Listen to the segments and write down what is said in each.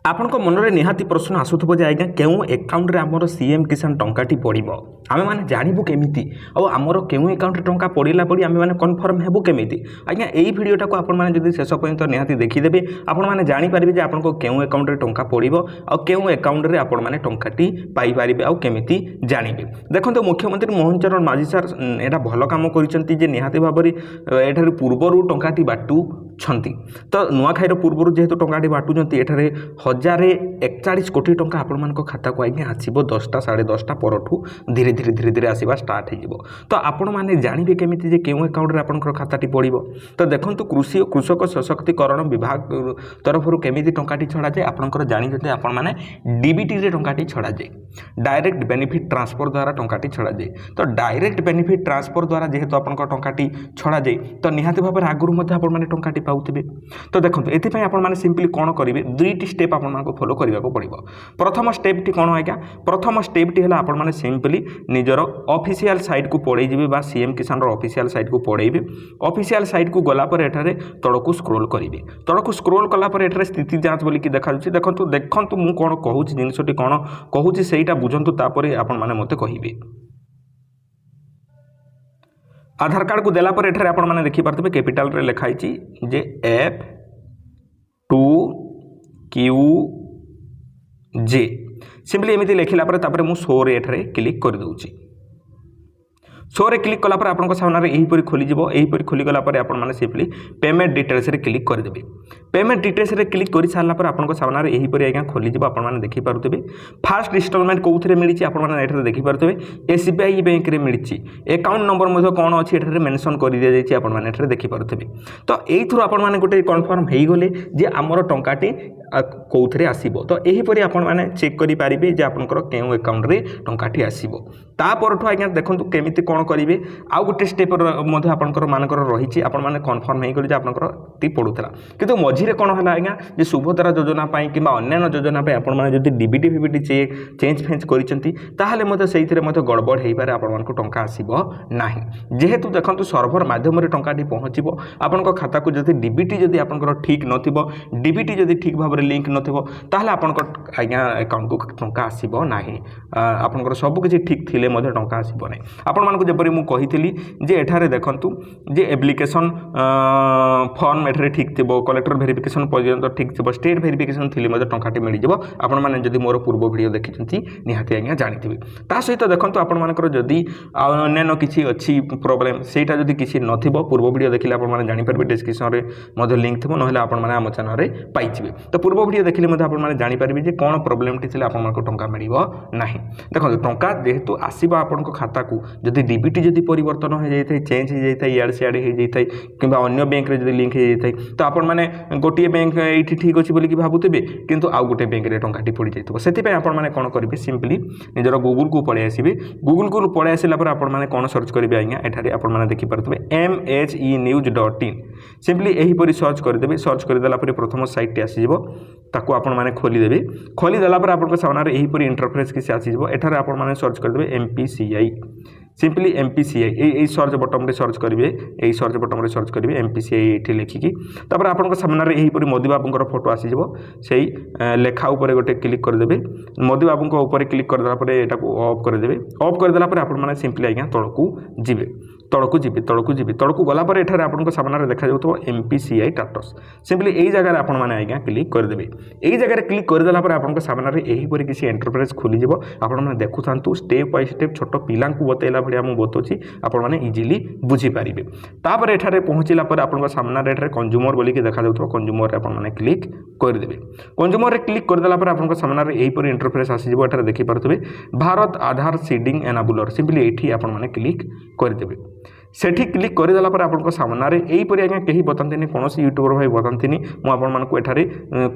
ଆପଣଙ୍କ ମନରେ ନିହାତି ପ୍ରଶ୍ନ ଆସୁଥିବ ଯେ ଆଜ୍ଞା କେଉଁ ଆକାଉଣ୍ଟରେ ଆମର ସିଏମ୍ କିଷାନ ଟଙ୍କାଟି ପଡ଼ିବ, ଆମେମାନେ ଜାଣିବୁ କେମିତି, ଆଉ ଆମର କେଉଁ ଆକାଉଣ୍ଟରେ ଟଙ୍କା ପଡ଼ିଲା ପଡ଼ି ଆମେମାନେ କନଫର୍ମ ହେବୁ କେମିତି। ଆଜ୍ଞା ଏଇ ଭିଡ଼ିଓଟାକୁ ଆପଣମାନେ ଯଦି ଶେଷ ପର୍ଯ୍ୟନ୍ତ ନିହାତି ଦେଖିଦେବେ ଆପଣମାନେ ଜାଣିପାରିବେ ଯେ ଆପଣଙ୍କ କେଉଁ ଆକାଉଣ୍ଟରେ ଟଙ୍କା ପଡ଼ିବ ଆଉ କେଉଁ ଆକାଉଣ୍ଟରେ ଆପଣମାନେ ଟଙ୍କାଟି ପାଇପାରିବେ ଆଉ କେମିତି ଜାଣିବେ। ଦେଖନ୍ତୁ ମୁଖ୍ୟମନ୍ତ୍ରୀ ମୋହନ ଚରଣ ମାଝୀ ସାର୍ ଏଇଟା ଭଲ କାମ କରିଛନ୍ତି ଯେ ନିହାତି ଭାବରେ ଏଠାରେ ପୂର୍ବରୁ ଟଙ୍କାଟି ବାଟୁଛନ୍ତି। ତ ନୂଆଖାଇର ପୂର୍ବରୁ ଯେହେତୁ ଟଙ୍କାଟି ବାଟୁଛନ୍ତି ଏଠାରେ 1041 କୋଟି ଟଙ୍କା ଆପଣମାନଙ୍କ ଖାତାକୁ ଆଜ୍ଞା ଆସିବ 10ଟା 10:30 ପରଠୁ ଧୀରେ ଧୀରେ ଆସିବା ଷ୍ଟାର୍ଟ ହେଇଯିବ। ତ ଆପଣମାନେ ଜାଣିବେ କେମିତି ଯେ କେଉଁ ଆକାଉଣ୍ଟରେ ଆପଣଙ୍କର ଖାତାଟି ପଡ଼ିବ। ତ ଦେଖନ୍ତୁ କୃଷି ଓ କୃଷକ ସଶକ୍ତିକରଣ ବିଭାଗ ତରଫରୁ କେମିତି ଟଙ୍କାଟି ଛଡ଼ାଯାଏ ଆପଣଙ୍କର ଜାଣିଛନ୍ତି ଆପଣମାନେ ଡିବିଟିରେ ଟଙ୍କାଟି ଛଡ଼ାଯାଏ, ଡାଇରେକ୍ଟ ବେନିଫିଟ୍ ଟ୍ରାନ୍ସଫର ଦ୍ୱାରା ଟଙ୍କାଟି ଛଡ଼ାଯାଏ। ତ ଡାଇରେକ୍ଟ ବେନିଫିଟ୍ ଟ୍ରାନ୍ସଫର ଦ୍ୱାରା ଯେହେତୁ ଆପଣଙ୍କ ଟଙ୍କାଟି ଛଡ଼ାଯାଏ ତ ନିହାତି ଭାବରେ ଆଗରୁ ମଧ୍ୟ ଆପଣମାନେ ଟଙ୍କାଟି ପାଉଥିବେ। ତ ଦେଖନ୍ତୁ ଏଥିପାଇଁ ଆପଣମାନେ ସିମ୍ପଲି କ'ଣ କରିବେ, ଦୁଇଟି ଷ୍ଟେପ୍ ଆପଣମାନଙ୍କୁ ଫଲୋ କରିବାକୁ ପଡ଼ିବ। ପ୍ରଥମ ଷ୍ଟେପ୍ଟି କ'ଣ ଆଜ୍ଞା, ପ୍ରଥମ ଷ୍ଟେପ୍ଟି ହେଲା ଆପଣମାନେ ସିମ୍ପଲି ନିଜର ଅଫିସିଆଲ ସାଇଟ୍କୁ ପଳେଇଯିବେ ବା ସିଏମ୍ କିଷାନର ଅଫିସିଆଲ ସାଇଟ୍କୁ ପଳେଇବେ। ଅଫିସିଆଲ ସାଇଟ୍କୁ ଗଲା ପରେ ଏଠାରେ ତଳକୁ ସ୍କ୍ରୋଲ୍ କରିବେ। ତଳକୁ ସ୍କ୍ରୋଲ୍ କଲା ପରେ ଏଠାରେ ସ୍ଥିତି ଯାଞ୍ଚ ବୋଲିକି ଦେଖାଯାଉଛି। ଦେଖନ୍ତୁ ମୁଁ କ'ଣ କହୁଛି, ଜିନିଷଟି କ'ଣ କହୁଛି ସେଇଟା ବୁଝନ୍ତୁ, ତାପରେ ଆପଣମାନେ ମୋତେ କହିବେ। ଆଧାର କାର୍ଡ଼କୁ ଦେଲା ପରେ ଏଠାରେ ଆପଣମାନେ ଦେଖିପାରୁଥିବେ କ୍ୟାପିଟାଲରେ ଲେଖା ହେଇଛି ଯେ F2QJ ସିମ୍ପଲି ଏମିତି ଲେଖିଲା ପରେ ତାପରେ ମୁଁ ଶୋରେ ଏଠାରେ କ୍ଲିକ୍ କରିଦେଉଛି। ଶୋରେ କ୍ଲିକ୍ କଲା ପରେ ଆପଣଙ୍କ ସାମ୍ନାରେ ଏହିପରି ଖୋଲିଯିବ। ଏହିପରି ଖୋଲିଗଲା ପରେ ଆପଣମାନେ ସିମ୍ପଲି ପେମେଣ୍ଟ ଡିଟେଲ୍ସରେ କ୍ଲିକ୍ କରିଦେବେ। ପେମେଣ୍ଟ ଡିଟେଲ୍ସରେ କ୍ଲିକ୍ କରିସାରିଲା ପରେ ଆପଣଙ୍କ ସାମ୍ନାରେ ଏହିପରି ଆଜ୍ଞା ଖୋଲିଯିବ। ଆପଣମାନେ ଦେଖିପାରୁଥିବେ ଫାର୍ଷ୍ଟ ଇନଷ୍ଟଲମେଣ୍ଟ କେଉଁଥିରେ ମିଳିଛି ଆପଣମାନେ ଏଠାରେ ଦେଖିପାରୁଥିବେ SBI ବ୍ୟାଙ୍କରେ ମିଳିଛି। ଆକାଉଣ୍ଟ ନମ୍ବର ମଧ୍ୟ କ'ଣ ଅଛି ଏଠାରେ ମେନସନ୍ କରିଦିଆଯାଇଛି ଆପଣମାନେ ଏଠାରେ ଦେଖିପାରୁଥିବେ। ତ ଏଇଥିରୁ ଆପଣମାନେ ଗୋଟେ କନଫର୍ମ ହେଇଗଲେ ଯେ ଆମର ଟଙ୍କାଟି କେଉଁଥିରେ ଆସିବ। ତ ଏହିପରି ଆପଣମାନେ ଚେକ୍ କରିପାରିବେ ଯେ ଆପଣଙ୍କର କେଉଁ ଆକାଉଣ୍ଟରେ ଟଙ୍କାଟି ଆସିବ। ତାପରଠୁ ଆଜ୍ଞା ଦେଖନ୍ତୁ କେମିତି କ'ଣ କରିବେ, ଆଉ ଗୋଟେ ଷ୍ଟେପ୍ ମଧ୍ୟ ଆପଣଙ୍କର ରହିଛି। ଆପଣମାନେ କନଫର୍ମ ହେଇଗଲେ ଯେ ଆପଣଙ୍କର ଟି ପଡ଼ୁଥିଲା, କିନ୍ତୁ ମଝିରେ କ'ଣ ହେଲା ଆଜ୍ଞା ଯେ ସୁଭଦ୍ରା ଯୋଜନା ପାଇଁ କିମ୍ବା ଅନ୍ୟାନ୍ୟ ଯୋଜନା ପାଇଁ ଆପଣମାନେ ଯଦି ଡିବିଟି ଫିବିଟି ଚେଞ୍ଜ କରିଛନ୍ତି ତାହେଲେ ମଧ୍ୟ ସେଇଥିରେ ମଧ୍ୟ ଗଡ଼ବଡ଼ ହେଇପାରେ, ଆପଣମାନଙ୍କୁ ଟଙ୍କା ଆସିବ ନାହିଁ। ଯେହେତୁ ଦେଖନ୍ତୁ ସର୍ଭର ମାଧ୍ୟମରେ ଟଙ୍କାଟି ପହଞ୍ଚିବ ଆପଣଙ୍କ ଖାତାକୁ, ଯଦି ଡିବିଟି ଯଦି ଆପଣଙ୍କର ଠିକ୍ ନଥିବ, ଡିବିଟି ଯଦି ଠିକ୍ ଭାବରେ ଲିଙ୍କ ନଥିବ ତାହେଲେ ଆପଣଙ୍କ ଆଜ୍ଞା ଆକାଉଣ୍ଟକୁ ଟଙ୍କା ଆସିବ ନାହିଁ। ଆପଣଙ୍କର ସବୁକିଛି ଠିକ୍ ଥିଲେ ମଧ୍ୟ ଟଙ୍କା ଆସିବ ନାହିଁ। ଆପଣମାନଙ୍କୁ ଯେପରି ମୁଁ କହିଥିଲି ଯେ ଏଠାରେ ଦେଖନ୍ତୁ ଯେ ଆପ୍ଲିକେସନ୍ ଫର୍ମ ଏଠାରେ ଠିକ୍ ଥିବ, କଲେକ୍ଟର ଭେରିଫିକେସନ୍ ପର୍ଯ୍ୟନ୍ତ ଠିକ୍ ଥିବ, ଷ୍ଟେଟ୍ ଭେରିଫିକେସନ୍ ଥିଲେ ମଧ୍ୟ ଟଙ୍କାଟି ମିଳିଯିବ। ଆପଣମାନେ ଯଦି ମୋର ପୂର୍ବ ଭିଡ଼ିଓ ଦେଖିଛନ୍ତି ନିହାତି ଆଜ୍ଞା ଜାଣିଥିବେ। ତା ସହିତ ଦେଖନ୍ତୁ ଆପଣମାନଙ୍କର ଯଦି ଅନ୍ୟାନ୍ୟ କିଛି ଅଛି ପ୍ରୋବ୍ଲେମ୍, ସେଇଟା ଯଦି କିଛି ନଥିବ ପୂର୍ବ ଭିଡ଼ିଓ ଦେଖିଲେ ଆପଣମାନେ ଜାଣିପାରିବେ। ଡିସ୍କ୍ରିପ୍ସନରେ ମଧ୍ୟ ଲିଙ୍କ୍ ଥିବ, ନହେଲେ ଆପଣମାନେ ଆମ ଚ୍ୟାନେଲରେ ପାଇଯିବେ। ତ ପୂର୍ବ ଭିଡ଼ିଓ ଦେଖିଲେ ମଧ୍ୟ ଆପଣମାନେ ଜାଣିପାରିବେ ଯେ କ'ଣ ପ୍ରୋବ୍ଲେମ୍ଟି ଥିଲେ ଆପଣମାନଙ୍କୁ ଟଙ୍କା ମିଳିବ ନାହିଁ। ଦେଖନ୍ତୁ ଟଙ୍କା ଯେହେତୁ ଆସିବ ଆପଣଙ୍କ ଖାତାକୁ, ଯଦି ଡିବିଟି ଯଦି ପରିବର୍ତ୍ତନ ହୋଇଯାଇଥାଏ, ଚେଞ୍ଜ ହୋଇଯାଇଥାଏ, ଇଆଡ଼େ ସିଆଡ଼େ ହୋଇଯାଇଥାଏ କିମ୍ବା ଅନ୍ୟ ବ୍ୟାଙ୍କରେ ଯଦି ଲିଙ୍କ୍ ହୋଇଯାଇଥାଏ ତ ଆପଣମାନେ ଗୋଟିଏ ବ୍ୟାଙ୍କ ଏଇଠି ଠିକ୍ ଅଛି ବୋଲିକି ଭାବୁଥିବେ କିନ୍ତୁ ଆଉ ଗୋଟେ ବ୍ୟାଙ୍କରେ ଟଙ୍କାଟି ପଡ଼ିଯାଇଥିବ। ସେଥିପାଇଁ ଆପଣମାନେ କ'ଣ କରିବେ, ସିମ୍ପଲି ନିଜର ଗୁଗୁଲକୁ ପଳେଇ ଆସିବେ। ଗୁଗୁଲକୁ ପଳେଇ ଆସିଲା ପରେ ଆପଣମାନେ କ'ଣ ସର୍ଚ୍ଚ କରିବେ ଆଜ୍ଞା, ଏଠାରେ ଆପଣମାନେ ଦେଖିପାରୁଥିବେ MHEnews.in ସିମ୍ପଲି ଏହିପରି ସର୍ଚ୍ଚ କରିଦେବେ। ସର୍ଚ୍ଚ କରିଦେଲା ପରେ ପ୍ରଥମ ସାଇଟ୍ଟି ଆସିଯିବ, ତାକୁ ଆପଣମାନେ ଖୋଲିଦେବେ। ଖୋଲିଦେଲା ପରେ ଆପଣଙ୍କ ସାମ୍ନାରେ ଏହିପରି ଇଣ୍ଟରଫେସ୍ କିଛି ଆସିଯିବ। ଏଠାରେ ଆପଣମାନେ ସର୍ଚ୍ଚ କରିଦେବେ MPCI, ସିମ୍ପଲି MPCI এই ସର୍ଚ୍ଚ ବଟନ୍ରେ ସର୍ଚ୍ଚ କରିବେ। এই ସର୍ଚ୍ଚ ବଟନ୍ରେ ସର୍ଚ୍ଚ କରିବେ MPCI ଏଇଠି ଲେଖିକି। ତାପରେ ଆପଣଙ୍କ ସାମ୍ନାରେ ଏହିପରି ମୋଦି ବାବୁଙ୍କର ଫଟୋ ଆସିଯିବ। ସେଇ ଲେଖା ଉପରେ ଗୋଟେ କ୍ଲିକ୍ କରିଦେବେ। ମୋଦି ବାବୁଙ୍କ ଉପରେ କ୍ଲିକ୍ କରିଦେଲା ପରେ ଏଟାକୁ ଅଫ୍ କରିଦେବେ। ଅଫ୍ କରିଦେଲା ପରେ ଆପଣମାନେ ସିମ୍ପଲି ଆଜ୍ଞା ତଳକୁ ଯିବେ। ତଳକୁ ଗଲା ପରେ ଏଠାରେ ଆପଣଙ୍କ ସାମ୍ନାରେ ଦେଖାଯାଉଥିବ MPCI ଟାଟସ୍। ସିମ୍ପଲି ଏଇ ଜାଗାରେ ଆପଣମାନେ ଆଜ୍ଞା କ୍ଲିକ୍ କରିଦେବେ। ଏଇ ଜାଗାରେ କ୍ଲିକ୍ କରିଦେଲା ପରେ ଆପଣଙ୍କ ସାମ୍ନାରେ ଏହିପରି କିଛି ଇଣ୍ଟରଫେସ୍ ଖୋଲିଯିବ। ଆପଣମାନେ ଦେଖୁଥାନ୍ତୁ ଷ୍ଟେପ୍ ବାଇ ଷ୍ଟେପ୍, ଛୋଟ ପିଲାଙ୍କୁ ବତେଇଲା ଭଳିଆ ମୁଁ ବତାଉଛି, ଆପଣମାନେ ଇଜିଲି ବୁଝିପାରିବେ। ତାପରେ ଏଠାରେ ପହଞ୍ଚିଲା ପରେ ଆପଣଙ୍କ ସାମ୍ନାରେ ଏଠାରେ କଞ୍ଜୁମର ବୋଲିକି ଦେଖାଯାଉଥିବ, କଞ୍ଜୁମରରେ ଆପଣମାନେ କ୍ଲିକ୍ କରିଦେବେ। କଞ୍ଜୁମରରେ କ୍ଲିକ୍ କରିଦେଲା ପରେ ଆପଣଙ୍କ ସାମ୍ନାରେ ଏହିପରି ଇଣ୍ଟରଫେସ୍ ଆସିଯିବ। ଏଠାରେ ଦେଖିପାରୁଥିବେ ଭାରତ ଆଧାର ସିଡିଂ ଏନାବୁଲର, ସିମ୍ପଲି ଏଇଠି ଆପଣମାନେ କ୍ଲିକ୍ କରିଦେବେ। ସେଠି କ୍ଲିକ୍ କରିଦେଲା ପରେ ଆପଣଙ୍କ ସାମ୍ନାରେ ଏହିପରି ଆଜ୍ଞା କେହି ବତାନ୍ତିନି, କୌଣସି ୟୁଟ୍ୟୁବର ଭାଇ ବତାନ୍ତିନି। ମୁଁ ଆପଣମାନଙ୍କୁ ଏଠାରେ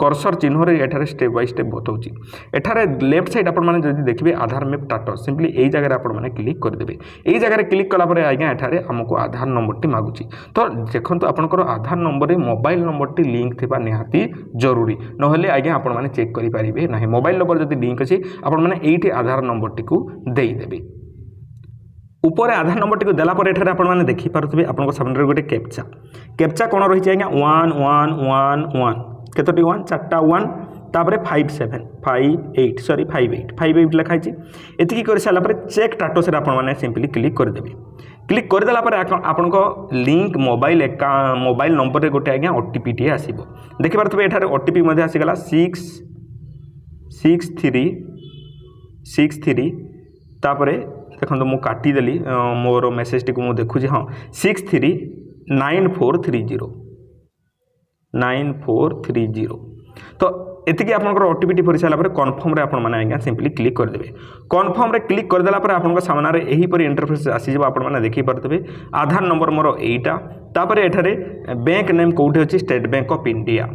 କର୍ସର ଚିହ୍ନରେ ଏଠାରେ ଷ୍ଟେପ୍ ବାଇ ଷ୍ଟେପ୍ ବତାଉଛି। ଏଠାରେ ଲେଫ୍ଟ ସାଇଡ୍ ଆପଣମାନେ ଯଦି ଦେଖିବେ ଆଧାର ମ୍ୟାପ୍ ଟାଟସ୍, ସିମ୍ପଲି ଏଇ ଜାଗାରେ ଆପଣମାନେ କ୍ଲିକ୍ କରିଦେବେ। ଏଇ ଜାଗାରେ କ୍ଲିକ୍ କଲା ପରେ ଆଜ୍ଞା ଏଠାରେ ଆମକୁ ଆଧାର ନମ୍ବରଟି ମାଗୁଛି। ତ ଦେଖନ୍ତୁ ଆପଣଙ୍କର ଆଧାର ନମ୍ବରରେ ମୋବାଇଲ ନମ୍ବରଟି ଲିଙ୍କ୍ ଥିବା ନିହାତି ଜରୁରୀ, ନହେଲେ ଆଜ୍ଞା ଆପଣମାନେ ଚେକ୍ କରିପାରିବେ ନାହିଁ। ମୋବାଇଲ ନମ୍ବର ଯଦି ଲିଙ୍କ୍ ଅଛି ଆପଣମାନେ ଏଇଠି ଆଧାର ନମ୍ବରଟିକୁ ଦେଇଦେବେ। উপরে আধার নম্বরটি দেলা পরে এখানে আপনার দেখিপারে আপনার সামনে গোটে ক্যাপচা। ক্যাপচা কোণ রয়েছে আজ্ঞা 1 1 1 1 কতটি 1 4টা 1 तापर 58 लिखाई एति कर सारापर चेक स्टाटस आपने सिंपली क्लिक करदेवे क्लिक करदेला आपण लिंक मोबाइल नंबर रे गोटे आज्ञा ओटीपी टी आसो देखिपारे ये ओटीपी आसीगला 663 तापर देखो मुझे काटिदेली मोर मेसेज टी मुझे देखुची हाँ 639430 तो एतिकी आपंकर ओटीपी टी भरी सारापर कन्फर्म रे आपण माने आज्ञा सिंपली क्लिक करदेवे कन्फर्म रे क्लिक करदेला पर आपन सामने यहीपरि इंटरफेस आसीज आपण माने देखि पारथबे आधार नंबर मोर एटा तापर एठारे बैंक नेम कोठी अछि स्टेट बैंक ऑफ इंडिया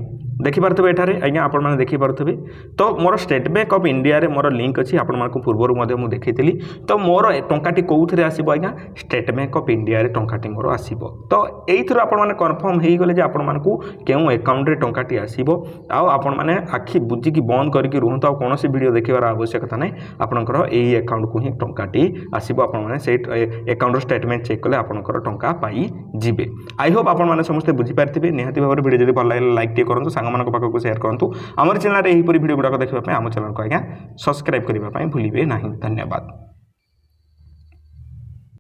देखिपारे एठारे आज्ञा आपण मैंने देखिपारे तो more state bank of India रे मोर लिंक अच्छी आपण मानक पूर्वर मुझे देखी तो मोर टंकाटी कौन आसो आज्ञा स्टेट बैंक ऑफ इंडिया रे टंकाटी मोर आसो तो यही आपण मैंने कन्फर्म हो गले जे आपण मानक केउ अकाउंट रे टंकाटी आसो आपण मैंने आखि बुझिकी बंद करके रुहतु आ कौन वीडियो देखार आवश्यकता ना आपंकर यही अकाउंट को ही टंकाटी आसो आपण मैंने से अकाउंट स्टेटमेंट चेक कले आपंकर टंका पाई जिबे आई होप आपण मैंने समस्ते बुझीपारे निहाती भाव में वीडियो जब भल लगे लाइक टे करूँ सांग पाखक सेयार करूँ आम चैनल यहीपरि वीडियो गुड़ाक देखा आम चैनल को आज्ञा सब्सक्राइब करने भूलिए ना धन्यवाद।